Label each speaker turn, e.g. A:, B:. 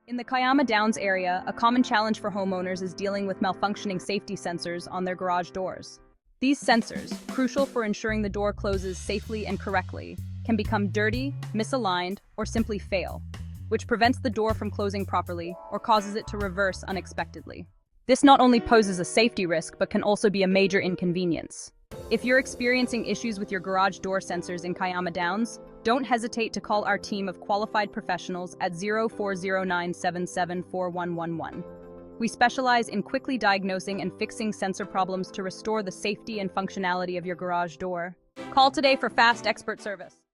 A: In the Kiama Downs area, a common challenge for homeowners is dealing with malfunctioning safety sensors on their garage doors. These sensors, crucial for ensuring the door closes safely and correctly, can become dirty, misaligned, or simply fail, which prevents the door from closing properly or causes it to reverse unexpectedly. This not only poses a safety risk, but can also be a major inconvenience. If you're experiencing issues with your garage door sensors in Kiama Downs, don't hesitate to call our team of qualified professionals at 0409774111. We specialize in quickly diagnosing and fixing sensor problems to restore the safety and functionality of your garage door. Call today for fast expert service.